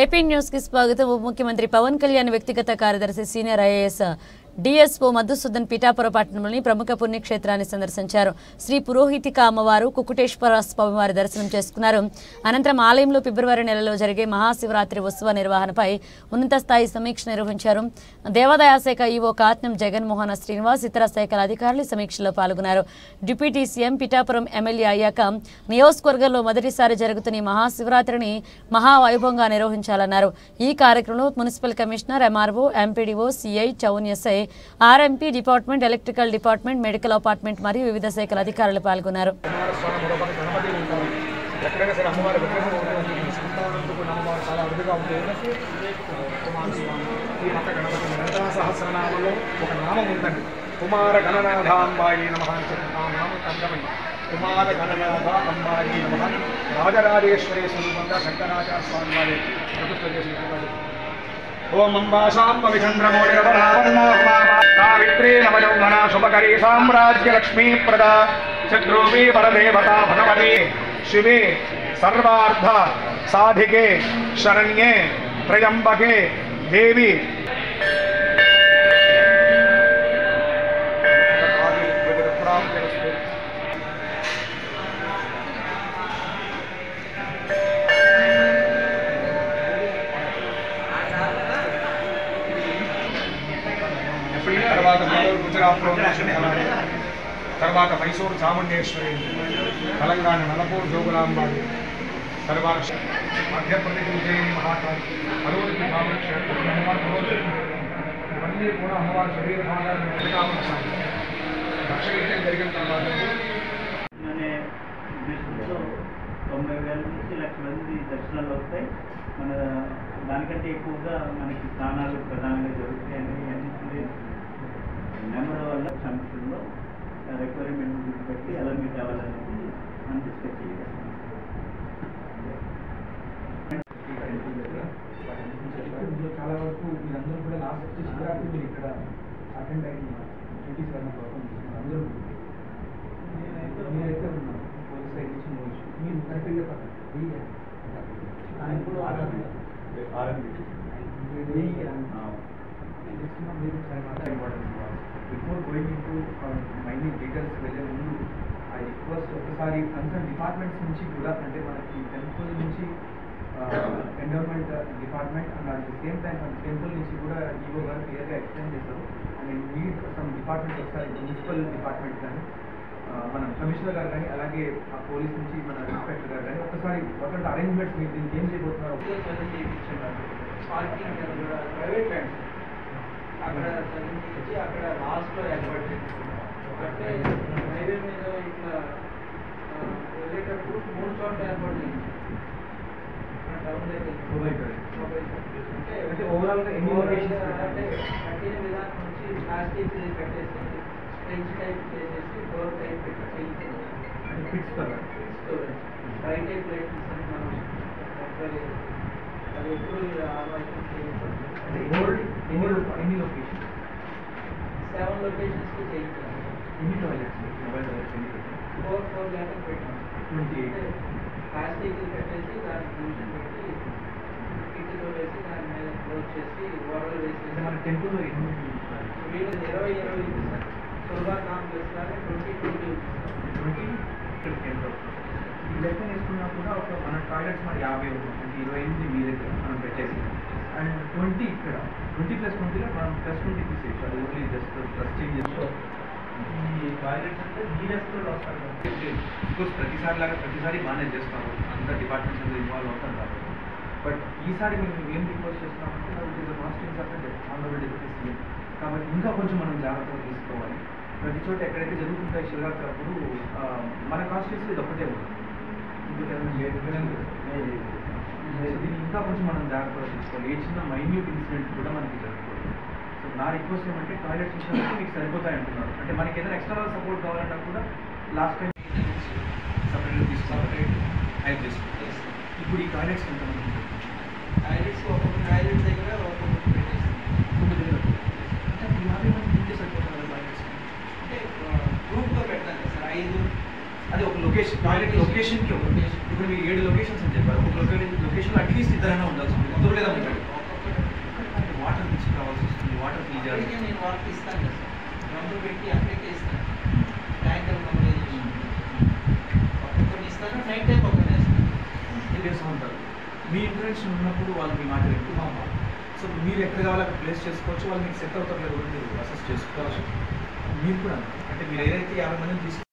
AP news కి స్వాగతం. ఉప ముఖ్యమంత్రి పవన్ కళ్యాణ్ వ్యక్తిగత కార్యదర్శి senior IAS DSO Madhusudan Pithapuram పట్టణంలోని ప్రముఖ పుణ్యక్షేత్రాన్ని సందర్శించారు. శ్రీ పురోహితిక అమ్మవారు కుకుటేశ్వర స్వామివారి దర్శనం చేసుకున్నారు. అనంతరం ఆలయంలో ఫిబ్రవరి నెలలో జరిగే మహాశివరాత్రి ఉత్సవ నిర్వహణపై ఉన్నత స్థాయి సమీక్ష నిర్వహించారు. దేవాదాయ శాఖ ఈవో కాత్నం జగన్మోహన్ శ్రీనివాస్ ఇతర శాఖల అధికారులు సమీక్షలో పాల్గొన్నారు. డిప్యూటీ సీఎం పిఠాపురం ఎమ్మెల్యే అయ్యాక నియోజకవర్గంలో మొదటిసారి జరుగుతున్న ఈ మహాశివరాత్రిని మహావైభవంగా నిర్వహించాలన్నారు. ఈ కార్యక్రమంలో municipal commissioner, MRO, MPDO, CI, town SI, RMP department, electrical department, medical apartment మరియు వివిధ శాఖల అధికారులు పాల్గొన్నారు. కుమార గణనాథాంబాయి నమః కుమార గణనాథ అంబాయి నమః రాజరాజేశ్వరి స్వరూపంగా శంకరాచార్య స్వామి వారి ప్రతిష్ఠ చేసినటువంటి ఓం అంబాశాంబవిచంద్రమౌళిరవరావణావిత్రే నవయౌవనా శుభకరీ సామ్రాజ్య లక్ష్మీ ప్రదా చద్రూపీ పరదేవతా భగవతి శివే సర్వార్థ సాధికే శరణ్యే త్రయంబకే దేవి తర్వాత మైసూరు చాముండేశ్వరి, తెలంగాణ నలపూర్ జోగులాంబాడి, తర్వాత మధ్యప్రదేశ్ ఉజ్జయిని మహాకాళి, అరువులకి కామక్షేత్రం, ఇవన్నీ కూడా అమ్మవారి శరీర భాగాలను దక్షిణ జరిగిన తర్వాత 90,000 నుంచి 1,00,000 మంది దర్శనాలు వస్తాయి. మన దానికంటే ఎక్కువగా మనకి స్నానాలు ప్రధానంగా జరుగుతాయి అన్ని నెంబర్ వల్ల సమస్యల్లో రిక్వైర్మెంట్ బట్టి ఎలా మీట్ అవ్వాలనేది మనం డిస్కస్ చేయాలి. చాలా వరకు మీరందరూ కూడా లాస్ట్ శివరాత్రి మీరు ఇక్కడ అటెండ్ అయ్యి డ్యూటీస్ అందరూ మీరైతే ఉన్నారు పోలీస్ సైడ్ నుంచి మీరు కరెక్ట్గా ఇప్పుడు before going into minute details వెళ్ళే ముందు ఆ రిక్వెస్ట్ ఒకసారి కన్సర్న్ డిపార్ట్మెంట్స్ నుంచి కూడా, అంటే మనకి టెంపుల్ నుంచి endowment department and at the same time మన టెంపుల్ నుంచి కూడా ఈవో గారు క్లియర్గా ఎక్స్ప్లెయిన్ చేశారు. అండ్ నీడ్ సమ్ డిపార్ట్మెంట్ ఒకసారి మున్సిపల్ డిపార్ట్మెంట్ కానీ మన కమిషనర్ గారు కానీ అలాగే ఆ పోలీస్ నుంచి మన ఇన్స్పెక్టర్ గారు కానీ ఒకసారి ఒకటి అరేంజ్మెంట్స్ మీరు దీనికి ఏం చేయబోతున్నారు ప్రైవేట్ ల్యాండ్స్ అక్కడ చదివించి అక్కడ లాస్ట్లో ఏర్పాటు చేసి అంటే హైవే మీద ఇట్లా వెళ్ళేటప్పుడు 3 చోట్ల ఏర్పాటు చేయించారు. టౌన్ దగ్గర అంటే ఓవరాల్గా ఎన్ని లొకేషన్స్ అంటే కట్టిన విధానం నుంచి ప్లాస్టిక్ కట్టేసి స్ట్రెంచ్ టైప్ చేసేసి డోర్ టైప్ పెట్టి చేయించారు. ఫ్రై టైప్ లైట్స్ అని మనం అది ఎప్పుడు ఎన్ని లొకేషన్ 7 లొకేషన్స్కి చేయించారు. ఎన్ని టాయిలెట్స్ మొబైల్ టాయిలెట్స్ 4 గంటలు పెట్టాం. 28 ప్లాస్టిక్ కట్టేసి దానికి ట్యూషన్ పెట్టి కిట్తో వేసి దాని మీద క్లోజ్ చేసి ఓడలు వేసేసి మన టెంపుల్లో ఎన్ని వీళ్ళు 20 చూపిస్తారు. సుల్భా నామ్ చేస్తారు 20 ఈ లెక్క వేసుకున్నా కూడా ఒక మన టాయిలెట్స్ మన 50 ఉంటుంది, అంటే 28 మీ దగ్గర మనం పెట్టేసి అండ్ 20 ఇక్కడ 20+20లో మనం +20 తీసేయచ్చు. అది ఓన్లీ జస్ట్ ప్లస్ చేంజ్ చేసుకో. ఈ టాయిలెట్స్ అంటే మీరెస్తో వస్తారు బికాస్ ప్రతిసారి మేనేజ్ చేస్తాము, అంత డిపార్ట్మెంట్స్ అందరూ ఇన్వాల్వ్ అవుతాం కాబట్టి. బట్ ఈసారి మేము ఏం రిక్వెస్ట్ చేస్తున్నామంటే కాన్స్టిట్యూన్స్ అంటే ఆల్రెడీ డిప్యూటీ, కాబట్టి ఇంకా కొంచెం మనం జాగ్రత్తగా తీసుకోవాలి. ప్రతి చోట ఎక్కడైతే జరుగుతుంటాయి శివరాత్రి అప్పుడు మన కాన్స్టిట్యూన్సీ ఇది ఒకటే ఉంటుంది, దీన్ని ఇంకా కొంచెం మనం జాగ్రత్తగా తీసుకోవాలి. ఏ చిన్న మైన్యూట్ ఇన్సిడెంట్ కూడా మనకి జరగకూడదు. సో నా రిక్వెస్ట్ ఏమంటే టాయిలెట్స్ విషయంలో మీకు సరిపోతాయి అంటున్నారు, అంటే మనకి ఏదైనా ఎక్స్టర్నల్ సపోర్ట్ కావాలన్నా కూడా లాస్ట్ టైం సపరేట్గా తీసుకోవాలి. ఇప్పుడు ఈ టాయిలెట్స్ ఎంతమంది టాయిలెట్స్ ఒక్కొక్క టాయిలెట్ దగ్గర ఒక్కొక్క పెట్టేసి అంటే 50 మంది తింటే సరిపోతుంది టాయిలెట్స్ అంటే గ్రూప్గా పెట్టాలి సార్. 5 అది ఒక లొకేషన్ టాయిలెట్ లొకేషన్కి ఒక లొకేషన్. ఇప్పుడు మీరు 7 లొకేషన్స్ అని చెప్పారు, ఒక లొకేషన్లో అట్లీస్ట్ ఇద్దరైనా ఉండాల్సి ఉంటుంది. నెంబర్ పెట్టి అక్కడికే ఇస్తాను. ట్యాంకర్ మొబిలైజేషన్ ఒక్కొక్కటి ఇస్తాను, నైట్ టైం ఒకటి వేస్తాను. చేస్తూ ఉంటారు. మీ ఇంటరాక్షన్ ఉన్నప్పుడు వాళ్ళు మీ మాట ఎక్కువ, సో మీరు ఎక్కడ కావాలో అక్కడ ప్లేస్ చేసుకోవచ్చు. వాళ్ళు మీకు సెట్ అవుతారు లేదు కూడా మీరు అసెస్ చేసుకోవచ్చు. మీరు కూడా అంటే మీరు ఏదైతే 50 మందిని తీసుకు